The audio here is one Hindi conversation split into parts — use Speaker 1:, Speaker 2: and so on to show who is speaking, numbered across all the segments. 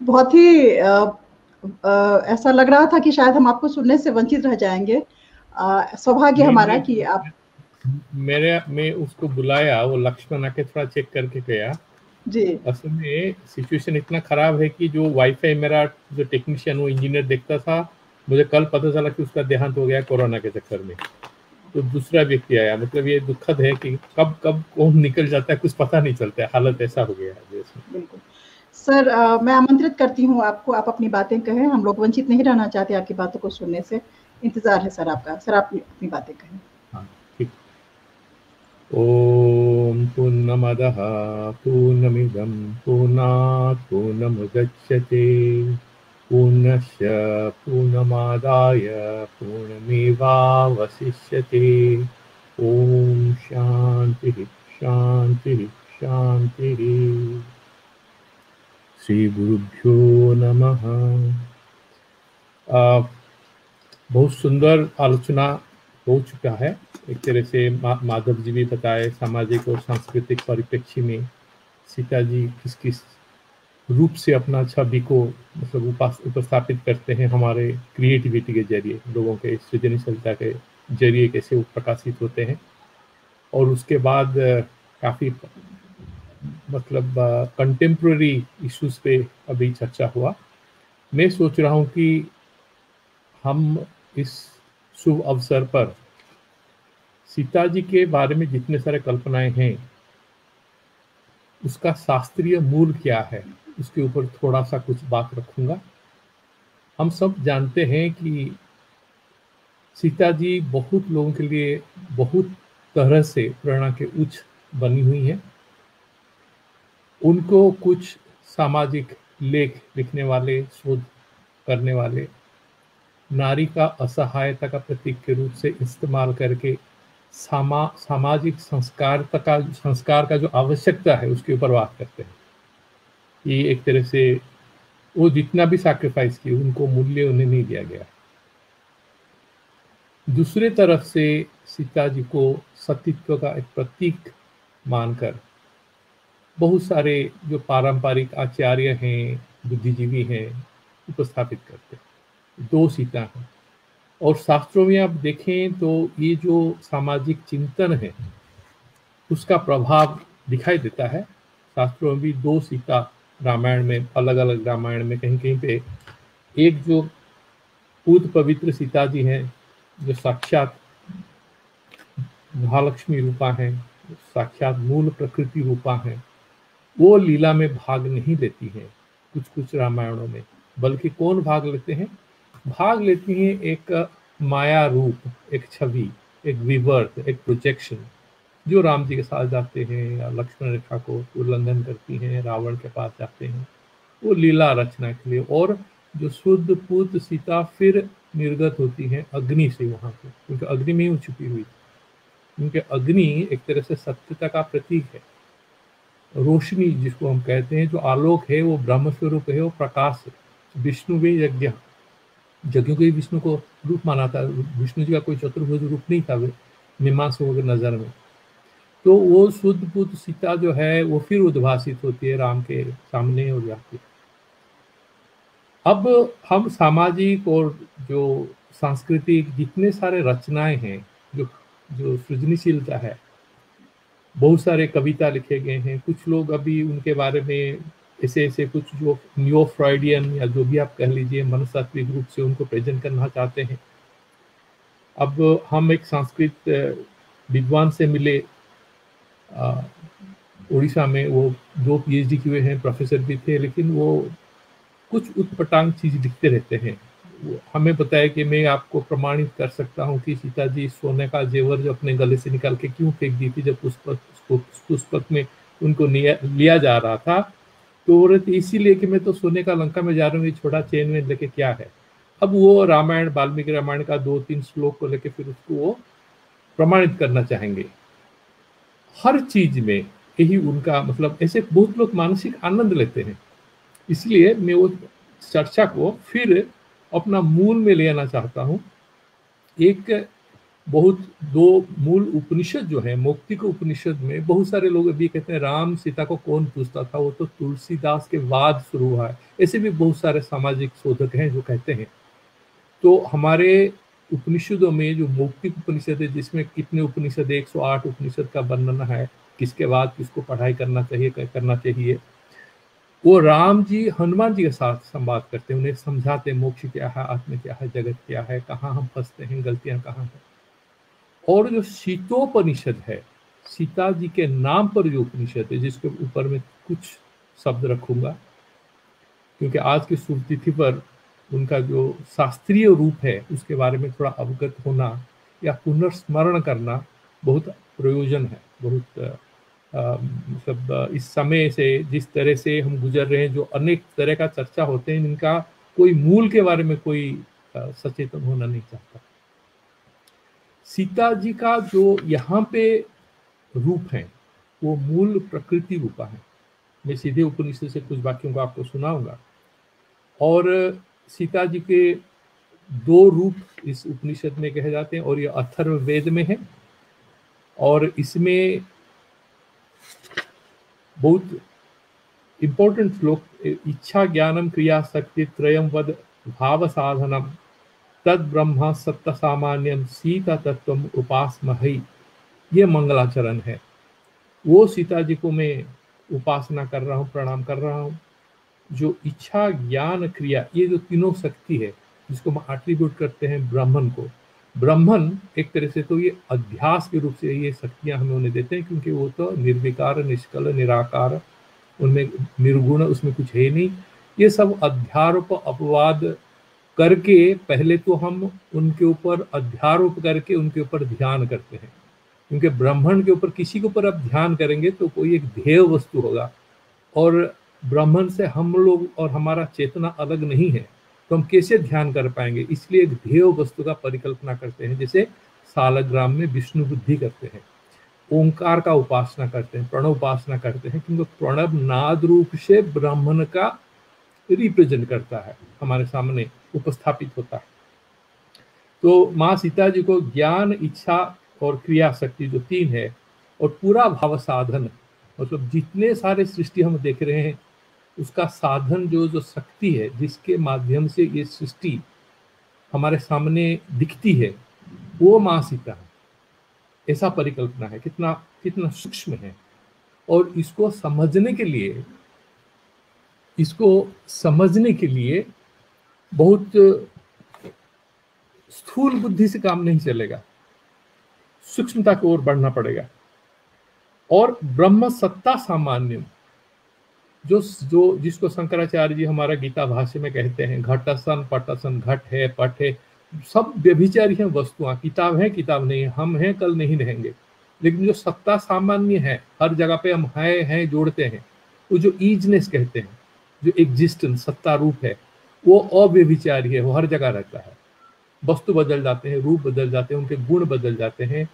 Speaker 1: बहुत ही ऐसा लग रहा था कि शायद हम आपको सुनने से वंचित रह जाएंगे। सौभाग्य हमारा कि आप
Speaker 2: मैं उसको बुलाया, वो लक्ष्मण आके थोड़ा चेक करके गया
Speaker 1: जी।
Speaker 2: असल में सिचुएशन इतना खराब है कि जो वाईफाई मेरा जो टेक्नीशियन वो इंजीनियर देखता था, मुझे कल पता चला कि उसका देहांत हो गया कोरोना के चक्कर में। तो दूसरा व्यक्ति आया। मतलब ये दुखद है कि कब कब कौन निकल जाता है कुछ पता नहीं चलता है। हालत ऐसा हो गया है देश में।
Speaker 1: बिल्कुल सर, मैं आमंत्रित करती हूँ आपको, आप अपनी बातें कहें। हम लोग वंचित नहीं रहना चाहते आपकी बातों को सुनने से। इंतजार है सर आपका। सर आप अपनी बातें कहें।
Speaker 2: हाँ ठीक। ओम पूर्णमदः पूर्णमिदं पूर्णात् पूर्णमुदच्यते पूर्णस्य पूर्णमादाय पूर्णमेवावशिष्यते। ओम शांति शांति शांति। श्री गुरुभ्यो नमः। बहुत सुंदर आलोचना हो चुका है। एक तरह से माधव जी भी बताए सामाजिक और सांस्कृतिक परिप्रेक्ष्य में सीता जी किस किस रूप से अपना छवि को मतलब उपस्थापित करते हैं हमारे क्रिएटिविटी के जरिए, लोगों के सृजनशीलता के जरिए कैसे वो प्रकाशित होते हैं। और उसके बाद काफ़ी मतलब कंटेम्प्रेरी इश्यूज पे अभी चर्चा हुआ। मैं सोच रहा हूँ कि हम इस शुभ अवसर पर सीता जी के बारे में जितने सारे कल्पनाएं हैं उसका शास्त्रीय मूल क्या है उसके ऊपर थोड़ा सा कुछ बात रखूंगा। हम सब जानते हैं कि सीता जी बहुत लोगों के लिए बहुत तरह से प्रेरणा के उच्च बनी हुई हैं। उनको कुछ सामाजिक लेख लिखने वाले, शोध करने वाले नारी का असहायता का प्रतीक के रूप से इस्तेमाल करके सामाजिक संस्कार का जो आवश्यकता है उसके ऊपर बात करते हैं। ये एक तरह से वो जितना भी सैक्रिफाइस किए उनको मूल्य उन्हें नहीं दिया गया। दूसरे तरफ से सीता जी को सतीत्व का एक प्रतीक मानकर बहुत सारे जो पारंपरिक आचार्य हैं, बुद्धिजीवी हैं, उपस्थापित करते हैं। दो सीता हैं। और शास्त्रों में आप देखें तो ये जो सामाजिक चिंतन है उसका प्रभाव दिखाई देता है। शास्त्रों में भी दो सीता रामायण में, अलग अलग रामायण में कहीं कहीं पे एक जो पूत पवित्र सीता जी हैं जो साक्षात महालक्ष्मी रूपा हैं, साक्षात मूल प्रकृति रूपा हैं, वो लीला में भाग नहीं लेती हैं कुछ कुछ रामायणों में। बल्कि कौन भाग लेते हैं? भाग लेती हैं एक माया रूप, एक छवि, एक विवर्त, एक प्रोजेक्शन जो राम जी के साथ जाते हैं या लक्ष्मण रेखा को उल्लंघन करती हैं, रावण के पास जाते हैं वो लीला रचना के लिए। और जो शुद्ध पूत सीता फिर निर्गत होती हैं अग्नि से वहां से, क्योंकि अग्नि में ही छुपी हुई थी। क्योंकि अग्नि एक तरह से सत्यता का प्रतीक है। रोशनी जिसको हम कहते हैं, जो आलोक है वो ब्रह्म स्वरूप है, वो प्रकाश है। विष्णु भी यज्ञ को ही विष्णु को रूप माना था। विष्णु जी का कोई चतुर्भुज रूप नहीं था मीमांसकों की नजर में। तो वो शुद्ध पुत्र सीता जो है वो फिर उद्भासित होती है राम के सामने हो जाती है। अब हम सामाजिक और जो सांस्कृतिक जितने सारे रचनाएं हैं, जो सृजनशीलता है, बहुत सारे कविता लिखे गए हैं। कुछ लोग अभी उनके बारे में ऐसे कुछ जो न्यो फ्रॉइडियन या जो भी आप कह लीजिए मनस्तात्विक रूप से उनको प्रेजेंट करना चाहते हैं। अब हम एक संस्कृत विद्वान से मिले उड़ीसा में, वो 2 PhD किए हैं, प्रोफेसर भी थे, लेकिन वो कुछ उटपटांग चीज लिखते रहते हैं। हमें बताया कि मैं आपको प्रमाणित कर सकता हूँ कि सीता जी सोने का जेवर जो अपने गले से निकाल के क्यों फेंक दी थी जब पुष्पक में उनको लिया जा रहा था। तो वो रहती इसीलिए कि मैं तो सोने का लंका में जा रहा हूँ, ये छोटा चेन में लेके क्या है। अब वो रामायण, वाल्मीकि रामायण का 2-3 श्लोक को लेके फिर उसको वो प्रमाणित करना चाहेंगे। हर चीज में यही उनका मतलब, ऐसे बहुत लोग मानसिक आनंद लेते हैं। इसलिए मैं वो चर्चा को फिर अपना मूल में ले आना चाहता हूँ। एक बहुत दो मूल उपनिषद जो है, मौक्तिक उपनिषद में बहुत सारे लोग अभी कहते हैं राम सीता को कौन पूछता था, वो तो तुलसीदास के बाद शुरू हुआ है। ऐसे भी बहुत सारे सामाजिक शोधक हैं जो कहते हैं। तो हमारे उपनिषदों में जो मौक्तिक उपनिषद है, जिसमें कितने उपनिषद, 108 उपनिषद का वर्णन है, किसके बाद किसको पढ़ाई करना चाहिए, क्या करना चाहिए, वो राम जी हनुमान जी के साथ संवाद करते हैं, उन्हें समझाते हैं मोक्ष क्या है, आत्मा क्या है, जगत क्या है, कहाँ हम फंसते हैं, गलतियां कहाँ हैं। और जो सीतोपनिषद है, सीता जी के नाम पर जो उपनिषद है, जिसके ऊपर में कुछ शब्द रखूंगा, क्योंकि आज की शुभ तिथि पर उनका जो शास्त्रीय रूप है उसके बारे में थोड़ा अवगत होना या पुनर्स्मरण करना बहुत प्रयोजन है। बहुत मतलब इस समय से जिस तरह से हम गुजर रहे हैं, जो अनेक तरह का चर्चा होते हैं, इनका कोई मूल के बारे में कोई सचेतन होना नहीं चाहता। सीता जी का जो यहाँ पे रूप है वो मूल प्रकृति रूपा है। मैं सीधे उपनिषद से कुछ वाक्यों को आपको सुनाऊंगा। और सीता जी के दो रूप इस उपनिषद में कहे जाते हैं, और ये अथर्ववेद में है। और इसमें बहुत इंपॉर्टेंट श्लोक, इच्छा ज्ञानम क्रिया शक्ति त्रयम वद भाव साधनम तद ब्रह्म सत्य सामान्यम सीता तत्वम उपासमहि, ये मंगलाचरण है। वो सीता जी को मैं उपासना कर रहा हूँ, प्रणाम कर रहा हूँ। जो इच्छा ज्ञान क्रिया, ये जो तीनों शक्ति है जिसको हम एट्रीब्यूट करते हैं ब्राह्मण को, ब्राह्मण एक तरह से तो ये अध्यास के रूप से ये शक्तियां हमें उन्हें देते हैं, क्योंकि वो तो निर्विकार, निष्कल, निराकार, उनमें निर्गुण, उसमें कुछ है नहीं। ये सब अध्यारोप अपवाद करके पहले तो हम उनके ऊपर अध्यारोप करके उनके ऊपर ध्यान करते हैं, क्योंकि ब्राह्मण के ऊपर किसी के ऊपर आप ध्यान करेंगे तो कोई एक ध्येय वस्तु होगा, और ब्राह्मण से हम लोग और हमारा चेतना अलग नहीं है, तो हम कैसे ध्यान कर पाएंगे। इसलिए एक ध्येय वस्तु का परिकल्पना करते हैं, जैसे सालग्राम में विष्णु बुद्धि करते हैं, ओंकार का उपासना करते हैं, प्रणव उपासना करते हैं, क्योंकि प्रणव नाद रूप से ब्राह्मण का रिप्रेजेंट करता है, हमारे सामने उपस्थापित होता है। तो माँ सीता जी को ज्ञान, इच्छा और क्रिया शक्ति जो तीन है, और पूरा भाव साधन, मतलब जितने सारे सृष्टि हम देख रहे हैं उसका साधन, जो शक्ति है जिसके माध्यम से ये सृष्टि हमारे सामने दिखती है, वो माँ सीता है। ऐसा परिकल्पना है, कितना कितना सूक्ष्म है। और इसको समझने के लिए बहुत स्थूल बुद्धि से काम नहीं चलेगा, सूक्ष्मता की ओर बढ़ना पड़ेगा। और ब्रह्म सत्ता सामान्य, जो जिसको शंकराचार्य जी हमारा गीता भाष्य में कहते हैं, घटसन पटसन, घट है पट है, सब व्यभिचारी हैं वस्तुआं, किताब है किताब नहीं, हम हैं कल नहीं रहेंगे। लेकिन जो सत्ता सामान्य है, हर जगह पे हम हैं जोड़ते हैं, वो जो ईजनेस कहते हैं, जो एग्जिस्टेंस सत्ता रूप है, वो अव्यभिचारी है, वो हर जगह रहता है। वस्तु बदल जाते हैं, रूप बदल जाते हैं, उनके गुण बदल जाते हैं।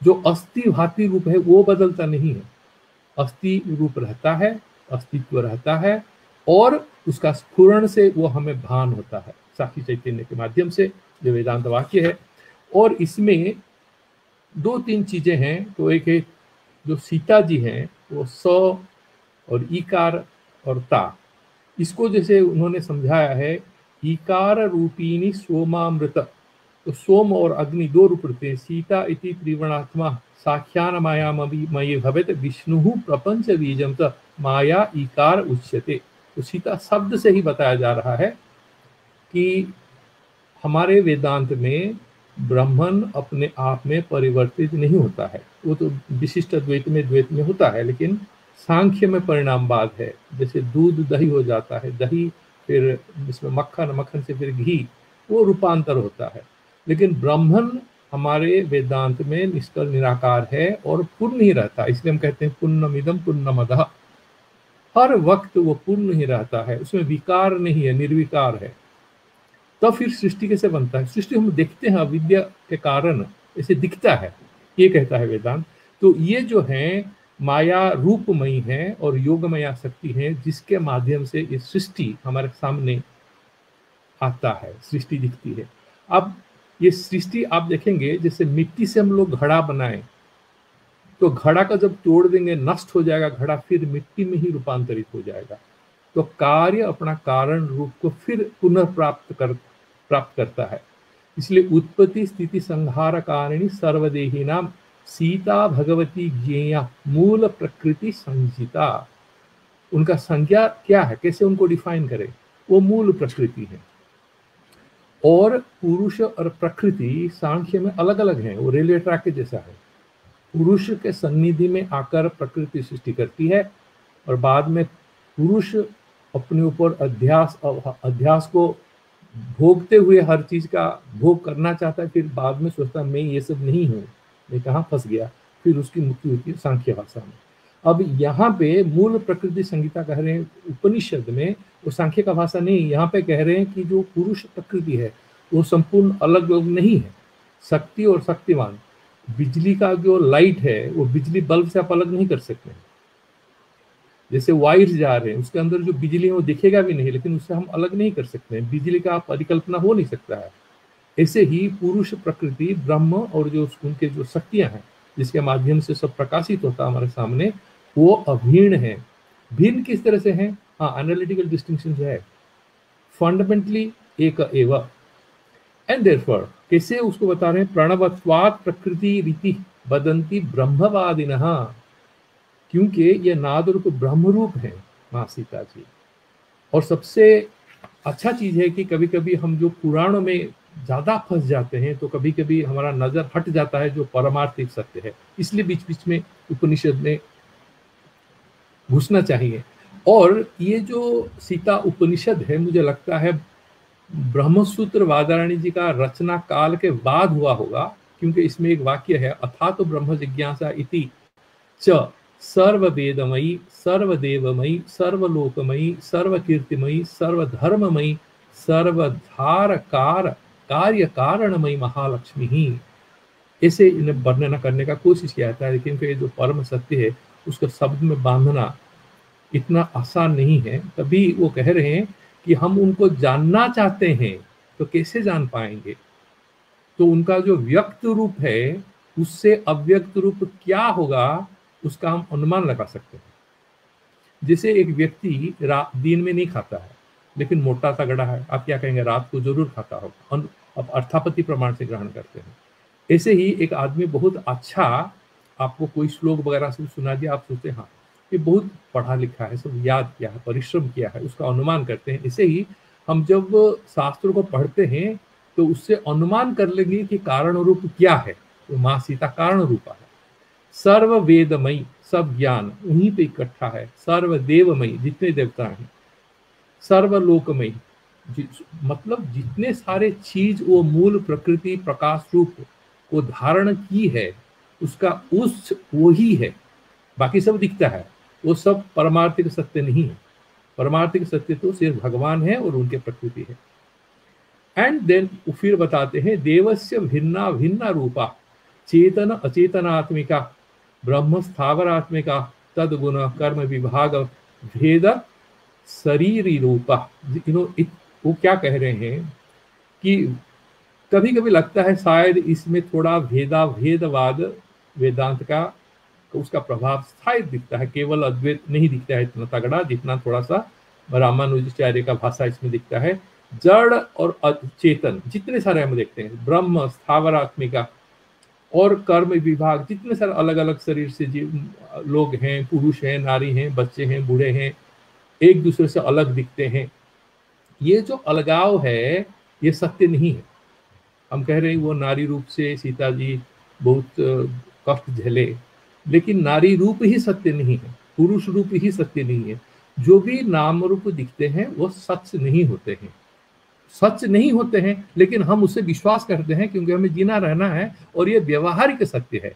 Speaker 2: जो अस्थि भाति रूप है वो बदलता नहीं है, अस्थि रूप रहता है, अस्तित्व रहता है, और उसका स्फुरण से वो हमें भान होता है साक्षी चैतन्य के माध्यम से, जो वेदांत वाक्य है। और इसमें दो तीन चीजें हैं। तो एक है जो सीता जी हैं वो स और ईकार और ता, इसको जैसे उन्होंने समझाया है, ईकार रूपीणी सोमामृत, तो सोम और अग्नि दो रूप रहते हैं। सीता इति त्रिवर्णात्मा साख्यान मायामयी भवेत विष्णु प्रपंच बीजम त माया ईकार उच्यते। तो सीता शब्द से ही बताया जा रहा है कि हमारे वेदांत में ब्राह्मण अपने आप में परिवर्तित नहीं होता है, वो तो विशिष्ट द्वैत में द्वैत में होता है, लेकिन सांख्य में परिणामवाद है। जैसे दूध दही हो जाता है, दही फिर इसमें मक्खन, मक्खन से फिर घी, वो रूपांतर होता है। लेकिन ब्राह्मण हमारे वेदांत में निष्कल निराकार है और पूर्ण ही रहता है, इसलिए हम कहते हैं पुण्यमिदम पुण्यमदः। हर वक्त वो पूर्ण ही रहता है, उसमें विकार नहीं है, निर्विकार है। तब फिर सृष्टि कैसे बनता है? सृष्टि हम देखते हैं अविद्या के कारण ऐसे दिखता है, ये कहता है वेदांत। तो ये जो है माया रूपमयी है और योगमया शक्ति है, जिसके माध्यम से ये सृष्टि हमारे सामने आता है, सृष्टि दिखती है। अब ये सृष्टि आप देखेंगे, जैसे मिट्टी से हम लोग घड़ा बनाए, तो घड़ा का जब तोड़ देंगे नष्ट हो जाएगा घड़ा, फिर मिट्टी में ही रूपांतरित हो जाएगा। तो कार्य अपना कारण रूप को फिर पुनः प्राप्त करता है। इसलिए उत्पत्ति स्थिति संहार कारिणी सर्वदेही नाम सीता भगवती ज्ञेया मूल प्रकृति संहिता। उनका संज्ञा क्या है, कैसे उनको डिफाइन करें? वो मूल प्रकृति है। और पुरुष और प्रकृति सांख्य में अलग अलग है, वो रेलवे ट्रैक के जैसा है। पुरुष के सन्निधि में आकर प्रकृति सृष्टि करती है, और बाद में पुरुष अपने ऊपर अध्यास को भोगते हुए हर चीज का भोग करना चाहता है, फिर बाद में सोचता मैं ये सब नहीं हूँ, मैं कहाँ फंस गया, फिर उसकी मुक्ति होती है सांख्य भाषा में। अब यहाँ पे मूल प्रकृति संहिता कह रहे हैं उपनिषद में, वो सांख्य का भाषा नहीं, यहाँ पे कह रहे हैं कि जो पुरुष प्रकृति है वो संपूर्ण अलग अलग नहीं है। शक्ति और शक्तिमान, बिजली का जो लाइट है वो बिजली बल्ब से आप अलग नहीं कर सकते हैं। जैसे वायर्स जा रहे हैं, उसके अंदर जो बिजली है वो दिखेगा भी नहीं, लेकिन उससे हम अलग नहीं कर सकते हैं, बिजली का परिकल्पना हो नहीं सकता है। ऐसे ही पुरुष प्रकृति ब्रह्म और जो उनके जो शक्तियां हैं जिसके माध्यम से सब प्रकाशित होता है हमारे सामने, वो अभिन्न है। भिन्न किस तरह से है? हाँ, एनालिटिकल डिस्टिंक्शन है, फंडामेंटली एक एव। एंड देयरफॉर कैसे उसको बता रहे हैं? प्रणवत्वात् प्रकृति रीति वदन्ति ब्रह्मवादिनः, क्योंकि ये नाद रूप ब्रह्म रूप है माँ सीता जी। और सबसे अच्छा चीज है कि कभी कभी हम जो पुराणों में ज्यादा फंस जाते हैं, तो कभी कभी हमारा नजर हट जाता है जो परमार्थिक सत्य है, इसलिए बीच बीच में उपनिषद में घुसना चाहिए। और ये जो सीता उपनिषद है, मुझे लगता है ब्रह्मसूत्र वादरायणी जी का रचना काल के बाद हुआ होगा, क्योंकि इसमें एक वाक्य है, अथा तो ब्रह्म जिज्ञासा इति च सर्ववेदमयी सर्वदेवमयी सर्वलोकमयी सर्वकीर्तिमयी सर्वधर्ममयी सर्वधारकार कार्य कारणमयी महालक्ष्मी ही। ऐसे इन्हें वर्णना करने का कोशिश किया जाता है, लेकिन ये जो परम सत्य है उसको शब्द में बांधना इतना आसान नहीं है। तभी वो कह रहे हैं कि हम उनको जानना चाहते हैं तो कैसे जान पाएंगे? तो उनका जो व्यक्त रूप है उससे अव्यक्त रूप क्या होगा उसका हम अनुमान लगा सकते हैं। जैसे एक व्यक्ति दिन में नहीं खाता है लेकिन मोटा तगड़ा है, आप क्या कहेंगे? रात को जरूर खाता होगा, अब अर्थापति प्रमाण से ग्रहण करते हैं। ऐसे ही एक आदमी बहुत अच्छा, आपको कोई श्लोक वगैरह से सुना दिया, आप सोचते हैं हाँ ये बहुत पढ़ा लिखा है, सब याद किया है, परिश्रम किया है, उसका अनुमान करते हैं। ऐसे ही हम जब शास्त्रों को पढ़ते हैं तो उससे अनुमान कर लेंगे कि कारण रूप क्या है। तो माँ सीता कारण रूपा है। सर्व वेदमयी, सब ज्ञान उन्हीं पे इकट्ठा है। सर्व देवमयी, जितने देवता हैं। सर्वलोकमयी, मतलब जितने सारे चीज वो मूल प्रकृति प्रकाश रूप को धारण की है उसका उस वो ही है, बाकी सब दिखता है, वो सब परमार्थिक सत्य नहीं है। परमार्थिक सत्य तो सिर्फ भगवान है और उनके प्रकृति है। एंड देन फिर बताते हैं, देवस्य भिन्ना भिन्ना रूपा चेतन अचेतनात्मिका ब्रह्म स्थावरात्मिका तदगुण कर्म विभाग भेद शरीरी रूपा। वो क्या कह रहे हैं कि कभी कभी लगता है शायद इसमें थोड़ा भेदवाद वेदांत का उसका प्रभाव शायद दिखता है, केवल अद्वैत नहीं दिखता है इतना तगड़ा जितना थोड़ा सा रामानुजाचार्य का भाषा इसमें दिखता है। जड़ और चेतन जितने सारे हम देखते हैं, ब्रह्म स्थावरात्मिका और कर्म विभाग, जितने सारे अलग अलग शरीर से लोग हैं, पुरुष हैं, नारी हैं, बच्चे हैं, बूढ़े हैं, एक दूसरे से अलग दिखते हैं। ये जो अलगाव है ये सत्य नहीं है। हम कह रहे हैं वो नारी रूप से सीता जी बहुत कष्ट झेले, लेकिन नारी रूप ही सत्य नहीं है, पुरुष रूप ही सत्य नहीं है। जो भी नाम रूप दिखते हैं वो सच नहीं होते हैं, सच नहीं होते हैं, लेकिन हम उसे विश्वास करते हैं क्योंकि हमें जीना रहना है और ये व्यवहारिक सत्य है।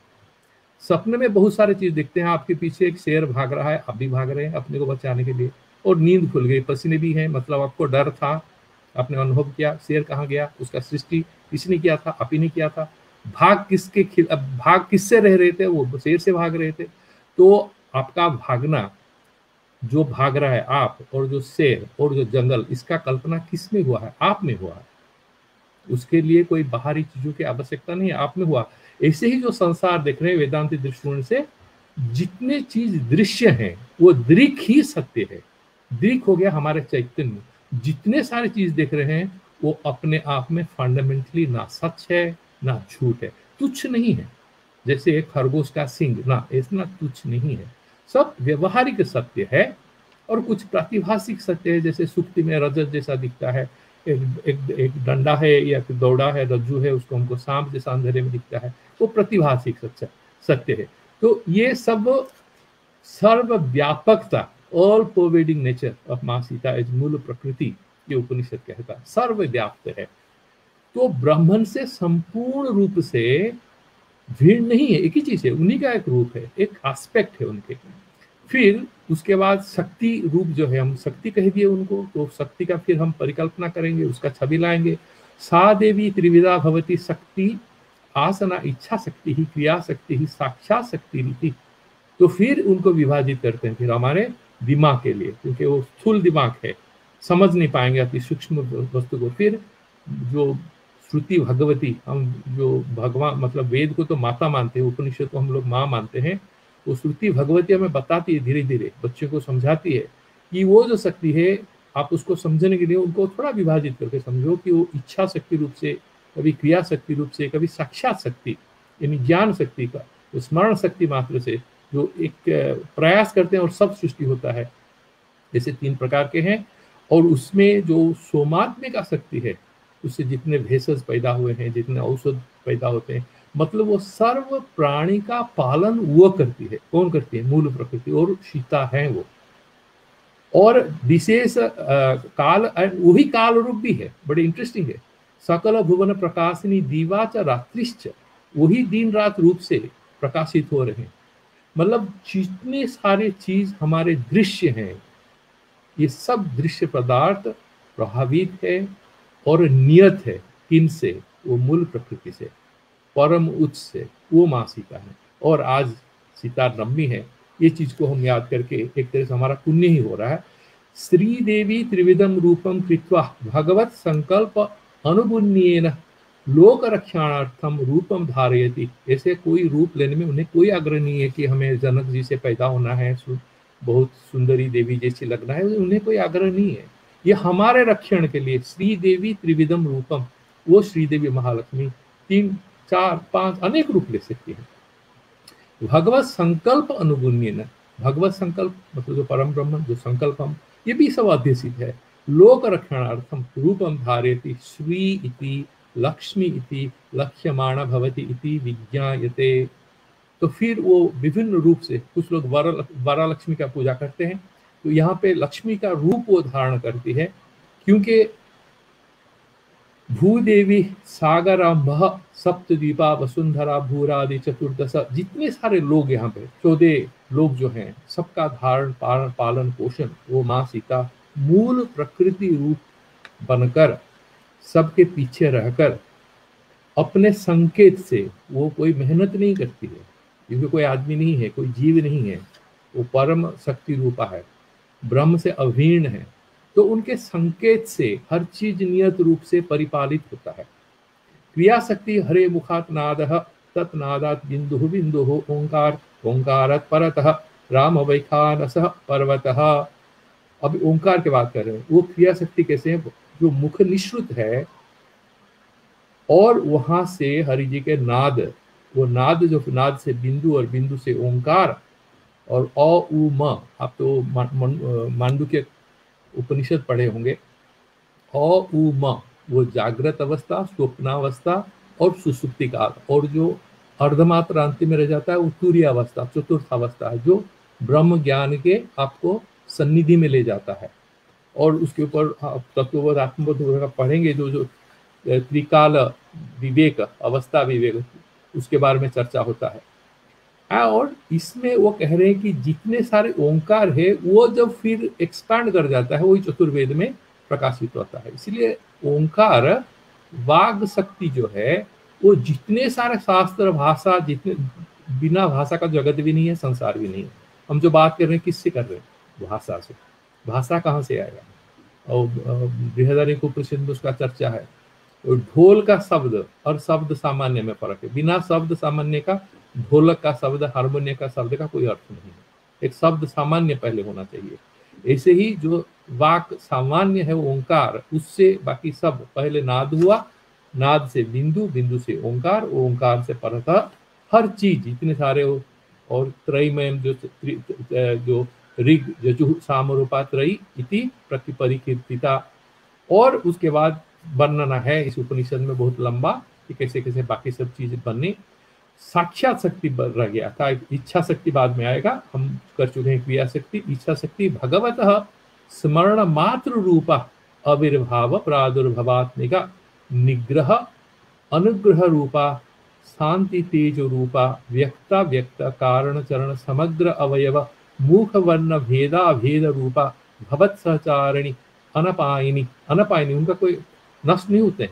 Speaker 2: सपने में बहुत सारे चीज दिखते हैं, आपके पीछे एक शेर भाग रहा है, आप भी भाग रहे हैं अपने को बचाने के लिए, और नींद खुल गई, पसीने भी हैं, मतलब आपको डर था, आपने अनुभव किया शेर कहाँ गया, उसका सृष्टि किसने किया था? आप ही ने किया था। भाग किससे रह रहे थे? वो शेर से भाग रहे थे। तो आपका भागना, जो भाग रहा है आप और जो शेर और जो जंगल, इसका कल्पना किस में हुआ है? आप में हुआ है। उसके लिए कोई बाहरी चीजों की आवश्यकता नहीं है, आप में हुआ। ऐसे ही जो संसार देख रहे हैं वेदांती दृष्टिकोण से, जितने चीज दृश्य हैं वो दृक ही सत्य है। दृक हो गया हमारे चैतन्य। जितने सारे चीज देख रहे हैं वो अपने आप में फंडामेंटली ना सच है ना झूठ है, तुच्छ नहीं है। जैसे एक खरगोश का सिंग, ना इतना तुच्छ नहीं है, सब व्यवहारिक सत्य है। और कुछ प्रातिभाषिक सत्य है, जैसे सुक्ति में रजत जैसा दिखता है, एक डंडा है या फिर दौड़ा है, रज्जू है, उसको हमको सांप जैसा अंधेरे में दिखता है, वो प्रतिभाषिक सत्य है। तो ये सब सर्वव्यापकता, ऑल परवेडिंग नेचर ऑफ माँ सीता एज मूल प्रकृति, ये उपनिषद कहता है, सर्वव्याप्त है। तो ब्राह्मण से संपूर्ण रूप से भिन्न नहीं है, एक ही चीज है, उन्हीं का एक रूप है, एक एस्पेक्ट है उनके। फिर उसके बाद शक्ति रूप जो है, हम शक्ति कह दिए उनको, तो शक्ति का फिर हम परिकल्पना करेंगे, उसका छवि लाएंगे। सा देवी त्रिविधा भवती शक्ति आसना इच्छा शक्ति ही क्रिया शक्ति ही साक्षात शक्ति रीति। तो फिर उनको विभाजित करते हैं फिर हमारे दिमाग के लिए, क्योंकि वो स्थूल दिमाग है, समझ नहीं पाएंगे अति सूक्ष्म वस्तु को। फिर जो श्रुति भगवती, हम जो भगवान मतलब वेद को तो माता मानते हैं, उपनिषद को हम लोग माँ मानते हैं, वो श्रुति भगवती हमें बताती है, धीरे धीरे बच्चों को समझाती है कि वो जो शक्ति है, आप उसको समझने के लिए उनको थोड़ा विभाजित करके समझो कि वो इच्छा शक्ति रूप से, कभी क्रिया शक्ति रूप से, कभी साक्षात शक्ति यानी ज्ञान शक्ति का, स्मरण शक्ति मात्र से जो एक प्रयास करते हैं और सब सृष्टि होता है, जैसे 3 प्रकार के हैं। और उसमें जो सोमात्मिका शक्ति है, उससे जितने भेषज पैदा हुए हैं, जितने औषध पैदा होते हैं, मतलब वो सर्व प्राणी का पालन वो करती है। कौन करती है? मूल प्रकृति, और सीता है वो। और विशेष काल, वही काल रूप भी है, बड़े इंटरेस्टिंग है। सकल भुवन प्रकाशिनी दीवा च रात्रिश्च, वही दिन रात रूप से प्रकाशित हो रहे हैं। मतलब जितने सारे चीज हमारे दृश्य हैं, ये सब दृश्य पदार्थ प्रभावित है और नियत है किनसे? वो मूल प्रकृति से, परम उच्च से, वो माँ सीता है। और आज सीता नवमी है, ये चीज को हम याद करके एक तरह से हमारा पुण्य ही हो रहा है। श्री देवी त्रिविधम रूपम कृत्वा भगवत संकल्प अनुपुण्येन लोक रक्षणार्थम रूपम धारयति। ऐसे कोई रूप लेने में उन्हें कोई आग्रह नहीं है कि हमें जनक जी से पैदा होना है, बहुत सुंदरी देवी जैसी लगना है, उन्हें कोई आग्रह नहीं है। ये हमारे रक्षण के लिए श्री देवी त्रिविधम रूपम, वो श्रीदेवी महालक्ष्मी 3, 4, 5 अनेक रूप ले सकती है। भगवत संकल्प अनुगुण्येन, भगवत संकल्प मतलब जो परम ब्रह्म, जो संकल्प हम, ये भी सब अध्यसित है। लोक रक्षणार्थम रूपम धारयति श्री इति लक्ष्मी इति लक्ष्यमाण भवति इति विज्ञायते। तो फिर वो विभिन्न रूप से, कुछ लोग वरलक्ष्मी का पूजा करते हैं, तो यहाँ पे लक्ष्मी का रूप वो धारण करती है, क्योंकि भूदेवी सागरांभ सप्तद्वीपा वसुंधरा भूरादि चतुर्दश, जितने सारे लोग यहाँ पे 14 लोग जो हैं, सबका धारण पालन पोषण वो माँ सीता मूल प्रकृति रूप बनकर सबके पीछे रहकर अपने संकेत से, वो कोई मेहनत नहीं करती है, क्योंकि कोई आदमी नहीं है, कोई जीव नहीं है, वो परम शक्ति रूपा है, ब्रह्म से अभिन्न है। तो उनके संकेत से हर चीज नियत रूप से परिपालित होता है। क्रिया शक्ति हरे मुखात नादः तत्नादात बिंदु बिंदु ओंकार ओंकारात परतः राम वैखानसः पर्वतः। अब ओंकार की बात कर रहे हैं, वो क्रिया शक्ति कैसे है? जो मुख निश्रुत है और वहां से हरि जी के नाद, वो नाद जो नाद से बिंदु और बिंदु से ओंकार, और अ उ म, आप तो मांडुक्य उपनिषद पढ़े होंगे। अ उ म वो जागृत अवस्था, स्वप्नावस्था और सुसुप्ति काल, और जो अर्धमात्र अंतिम में रह जाता है वो तुरीय अवस्था, चतुर्थ अवस्था है, जो ब्रह्म ज्ञान के आपको सन्निधि में ले जाता है। और उसके ऊपर तत्वबोध आत्मबोध पढ़ेंगे, जो त्रिकाल विवेक, अवस्था विवेक, उसके बारे में चर्चा होता है। और इसमें वो कह रहे हैं कि जितने सारे ओंकार है वो जब फिर एक्सपैंड कर जाता है, वही चतुर्वेद में प्रकाशित होता है। इसलिए ओंकार वाग शक्ति जो है, वो जितने सारे शास्त्र भाषा, जितने बिना भाषा का जगत भी नहीं है, संसार भी नहीं है। हम जो बात कर रहे हैं किससे कर रहे हैं? भाषा से। भाषा कहाँ से आएगा? और बृहदारण्यक उपनिषद में उसका चर्चा है। ढोल का शब्द और शब्द सामान्य में फर्क है। बिना शब्द सामान्य का ढोलक का शब्द, हारमोनियम का शब्द का कोई अर्थ नहीं है। एक शब्द सामान्य पहले होना चाहिए। ऐसे ही जो वाक सामान्य है वो ओंकार, उससे बाकी सब, पहले नाद हुआ, नाद से बिंदु, बिंदु से ओंकार, ओंकार से परतः हर चीज, इतने सारे और त्रयमय जो ऋग यजुः सामरूपा त्रयी इति प्रतिपरिकीर्तिता। और उसके बाद वर्णना है इस उपनिषद में बहुत लंबा कि कैसे कैसे बाकी सब चीजें बनने। साक्षात शक्ति रह गया था, इच्छा शक्ति बाद में आएगा, हम कर चुके हैं क्रिया शक्ति। इच्छा शक्ति भगवतः स्मरण मात्र रूपा आविर्भाव प्रादुर्भवात्मिका निग्रह अनुग्रह रूपा शांति तेज रूपा व्यक्ता व्यक्त कारण चरण समग्र अवयव मुख वर्ण भेदा भेद रूपा भवत सहचारिणी अनपायिनी। अनपायिनी उनका कोई नष्ट नहीं होते हैं,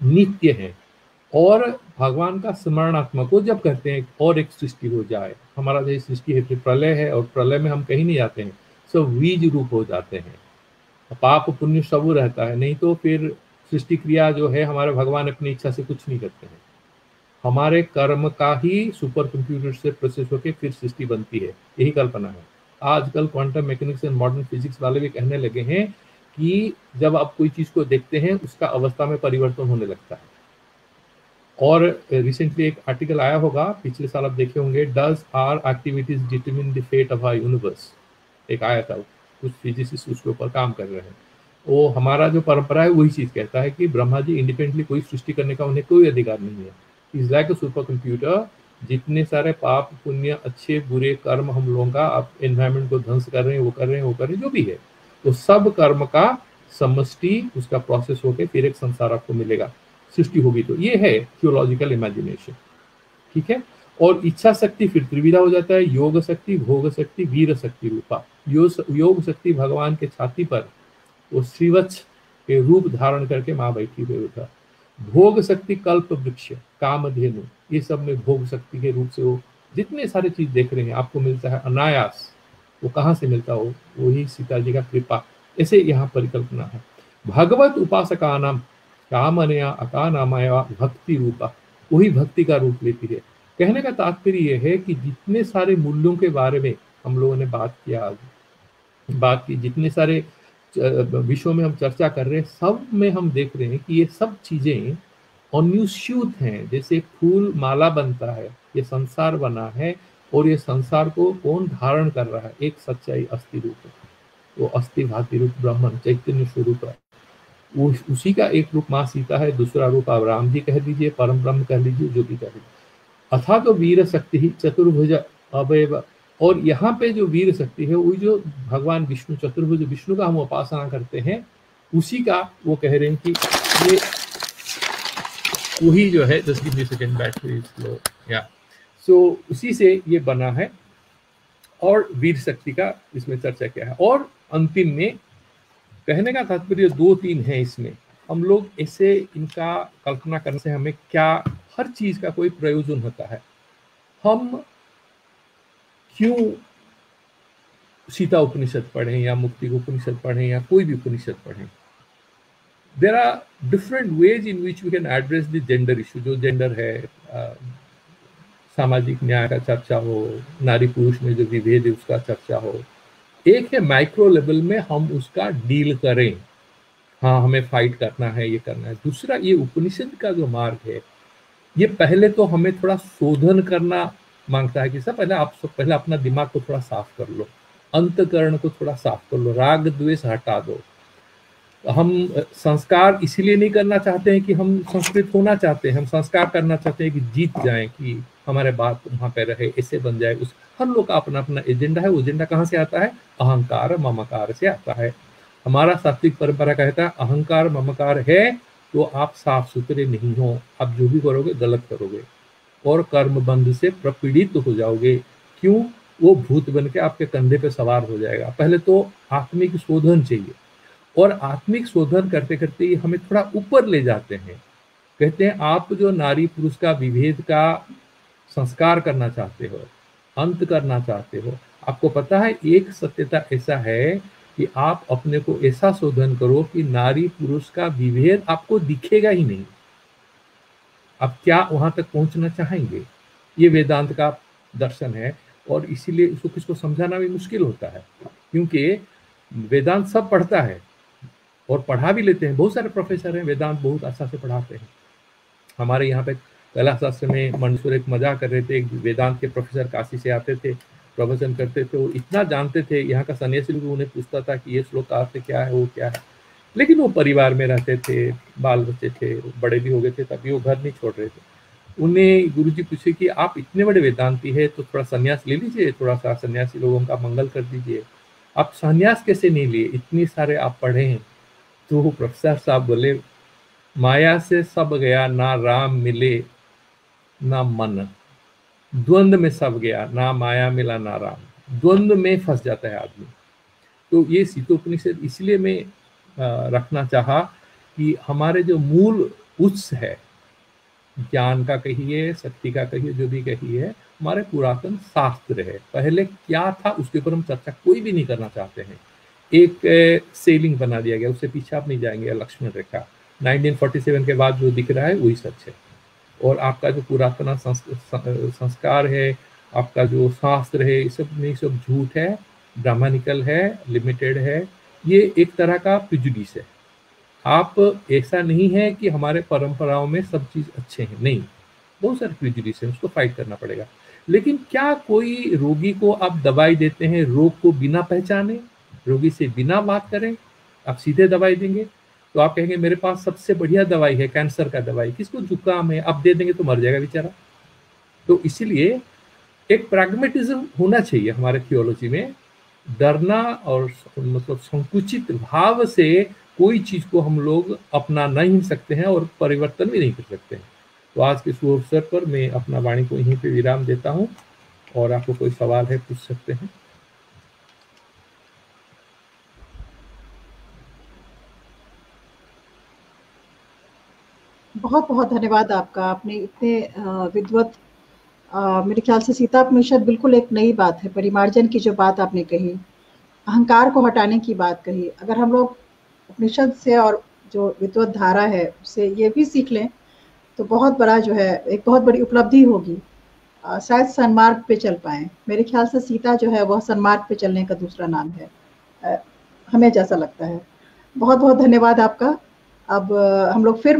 Speaker 2: नित्य है। और भगवान का स्मरणात्मक को जब कहते हैं और एक सृष्टि हो जाए, हमारा जो सृष्टि है, फिर प्रलय है, और प्रलय में हम कहीं नहीं जाते हैं, सब बीज रूप हो जाते हैं, पाप पुण्य सब रहता है। नहीं तो फिर सृष्टि क्रिया जो है हमारे भगवान अपनी इच्छा से कुछ नहीं करते हैं, हमारे कर्म का ही सुपर कंप्यूटर से प्रोसेस होकर फिर सृष्टि बनती है, यही कल्पना है। आजकल quantum mechanics and modern physics वाले भी कहने लगे हैं कि जब आप कोई चीज को देखते हैं उसका अवस्था में परिवर्तन होने लगता है। और रिसेंटली एक आर्टिकल आया होगा, पिछले साल आप देखे होंगे, does our activities determine the fate of our universe, एक आया था, कुछ फिजिसिस्ट उसके ऊपर काम कर रहे हैं। वो हमारा जो परंपरा है वही चीज कहता है कि ब्रह्मा जी इंडिपेंडेंटली कोई सृष्टि करने का उन्हें कोई अधिकार नहीं है। Is like a super computer, जितने सारे पाप पुण्य अच्छे बुरे कर्म हम लोगों का, आप एनवायरमेंट को ध्वंस कर रहे हैं, वो कर रहे हैं, वो कर रहे हैं, जो भी है, तो सब कर्म का समष्टि, उसका प्रोसेस होके फिर एक संसार आपको मिलेगा, सृष्टि होगी। तो ये है थियोलॉजिकल इमेजिनेशन, ठीक है। और इच्छा शक्ति फिर त्रिविधा हो जाता है, योग शक्ति, भोग शक्ति, वीर शक्ति रूपा। योग शक्ति भगवान के छाती पर वो श्रीवत्स के रूप धारण करके माँ बैठी हुई था। भोग शक्ति कल्प वृक्ष, कामधेनु, ये सब में भोग शक्ति के रूप से वो जितने सारे चीज देख रहे हैं आपको मिलता है अनायास। वो कहाँ से मिलता हो, वही सीता जी का कृपा। ऐसे यहाँ परिकल्पना है। भगवत उपासका नाम कामनया अकानामया भक्ति रूपा, वही भक्ति का रूप लेती है। कहने का तात्पर्य यह है कि जितने सारे मूल्यों के बारे में हम लोगों ने बात की, जितने सारे विषयों में हम चर्चा कर रहे हैं, सब में हम देख रहे हैं कि ये सब चीजें अनुस्यूत हैं। जैसे फूल माला बनता है, ये संसार बना है, और ये संसार को कौन धारण कर रहा है, एक सच्चाई अस्थि रूप है, वो अस्थि भाति रूप ब्रह्मन चैतन्य स्वरूप है। वो उसी का एक रूप माँ सीता है, दूसरा रूप आप राम जी कह दीजिए, परम ब्रह्म कह लीजिए, जो भी कह लीजिए। अथा तो वीर शक्ति ही चतुर्भुज अवयव। और यहाँ पे जो वीर शक्ति है वो जो भगवान विष्णु, चतुर्भुज विष्णु का हम उपासना करते हैं, उसी का वो कह रहे हैं कि ये वही जो है, 10 सेकेंड बैटरी स्लो, या सो उसी से ये बना है। और वीर शक्ति का इसमें चर्चा किया है। और अंतिम में कहने का तात्पर्य 2-3 है इसमें। हम लोग ऐसे इनका कल्पना करने से हमें क्या, हर चीज का कोई प्रयोजन होता है। हम क्यों सीता उपनिषद पढ़ें, या मुक्ति उपनिषद पढ़ें, या कोई भी उपनिषद पढ़ें, there are different ways in which we can address the gender issue. जो जेंडर है, सामाजिक न्याय का चर्चा हो, नारी पुरुष में जो विभेद है उसका चर्चा हो। एक है माइक्रो लेवल में हम उसका डील करें, हाँ हमें फाइट करना है, ये करना है। दूसरा, ये उपनिषद का जो मार्ग है, ये पहले तो हमें थोड़ा शोधन करना मांगता है कि सब पहले अपना दिमाग को थोड़ा साफ कर लो, अंतकरण को थोड़ा साफ कर लो, राग द्वेष हटा दो। हम संस्कार इसीलिए नहीं करना चाहते हैं कि हम संस्कृत होना चाहते हैं, हम संस्कार करना चाहते हैं कि जीत जाएं, कि हमारे बात वहां पे रहे, ऐसे बन जाए। उस हर लोग का अपना अपना एजेंडा है। वो एजेंडा कहाँ से आता है? अहंकार ममकार से आता है। हमारा सात्विक परंपरा कहता है अहंकार ममकार है तो आप साफ सुथरे नहीं हो, आप जो भी करोगे गलत करोगे और कर्म बंध से प्रपीड़ित हो जाओगे। क्यों? वो भूत बन के आपके कंधे पे सवार हो जाएगा। पहले तो आत्मिक शोधन चाहिए, और आत्मिक शोधन करते करते ही हमें थोड़ा ऊपर ले जाते हैं। कहते हैं आप जो नारी पुरुष का विभेद का संस्कार करना चाहते हो, अंत करना चाहते हो, आपको पता है एक सत्यता ऐसा है कि आप अपने को ऐसा शोधन करो कि नारी पुरुष का विभेद आपको दिखेगा ही नहीं। आप क्या वहां तक पहुंचना चाहेंगे? ये वेदांत का दर्शन है, और इसीलिए इसको किसको समझाना भी मुश्किल होता है, क्योंकि वेदांत सब पढ़ता है और पढ़ा भी लेते हैं। बहुत सारे प्रोफेसर हैं, वेदांत बहुत अच्छा से पढ़ाते हैं। हमारे यहाँ पे कला शास्त्र में मंसूर एक मजाक कर रहे थे, एक वेदांत के प्रोफेसर काशी से आते थे, प्रवचन करते थे, वो इतना जानते थे, यहाँ का सन्यासी लोग उन्हें पूछता था कि ये श्लोक का अर्थ क्या है, वो क्या है, लेकिन वो परिवार में रहते थे, बाल बच्चे थे, बड़े भी हो गए थे, तभी वो घर नहीं छोड़ रहे थे। उन्हें गुरुजी पूछे कि आप इतने बड़े वेदांती है तो थोड़ा संन्यास ले लीजिए, थोड़ा सा सन्यासी लोगों का मंगल कर दीजिए। आप संन्यास कैसे नहीं लिए, इतनी सारे आप पढ़े हैं? तो प्रोफेसर साहब बोले, माया से सब गया, ना राम मिले ना मन, द्वंद्व में सब गया, ना माया मिला ना राम। द्वंद्व में फंस जाता है आदमी। तो ये सीतोपनिषद इसलिए मैं रखना चाहा कि हमारे जो मूल उत्स है, ज्ञान का कहिए, शक्ति का कहिए, जो भी कहिए, हमारे पुरातन शास्त्र है। पहले क्या था उसके ऊपर हम चर्चा कोई भी नहीं करना चाहते हैं। एक सेलिंग बना दिया गया, उससे पीछे आप नहीं जाएंगे, लक्ष्मण रेखा 1947 के बाद जो दिख रहा है वही सच है। और आपका जो पुरातन संस्कार है, आपका जो शास्त्र है, ये सब नहीं, सब झूठ है, ब्राह्मणिकल है, लिमिटेड है। ये एक तरह का प्रिजुडिस है। आप ऐसा नहीं है कि हमारे परंपराओं में सब चीज अच्छे हैं, नहीं, बहुत सारे प्रिजुडिस है, उसको फाइट करना पड़ेगा। लेकिन क्या कोई रोगी को आप दवाई देते हैं रोग को बिना पहचाने, रोगी से बिना बात करें, आप सीधे दवाई देंगे? तो आप कहेंगे मेरे पास सबसे बढ़िया दवाई है, कैंसर का दवाई, किसको जुकाम है, आप दे देंगे तो मर जाएगा बेचारा। तो इसीलिए एक प्रैग्मेटिज्म होना चाहिए हमारे थियोलॉजी में। डरना और मतलब संकुचित भाव से कोई चीज को हम लोग अपना नहीं सकते हैं और परिवर्तन भी नहीं कर सकते हैं। तो आज के शुभ अवसर पर मैं अपना वाणी को यहीं पे विराम देता हूँ, और आपको कोई सवाल है पूछ सकते हैं।
Speaker 1: बहुत बहुत धन्यवाद आपका। आपने इतने विद्वत, मेरे ख्याल से सीतोपनिषद बिल्कुल एक नई बात है। परिमार्जन की जो बात आपने कही, अहंकार को हटाने की बात कही, अगर हम लोग उपनिषद से और जो विद्वत धारा है उससे ये भी सीख लें तो बहुत बड़ा जो है, एक बहुत बड़ी उपलब्धि होगी। शायद सन्मार्ग पे चल पाएँ। मेरे ख्याल से सीता जो है वह सन्मार्ग पे चलने का दूसरा नाम है, हमें जैसा लगता है। बहुत बहुत धन्यवाद आपका। अब हम लोग फिर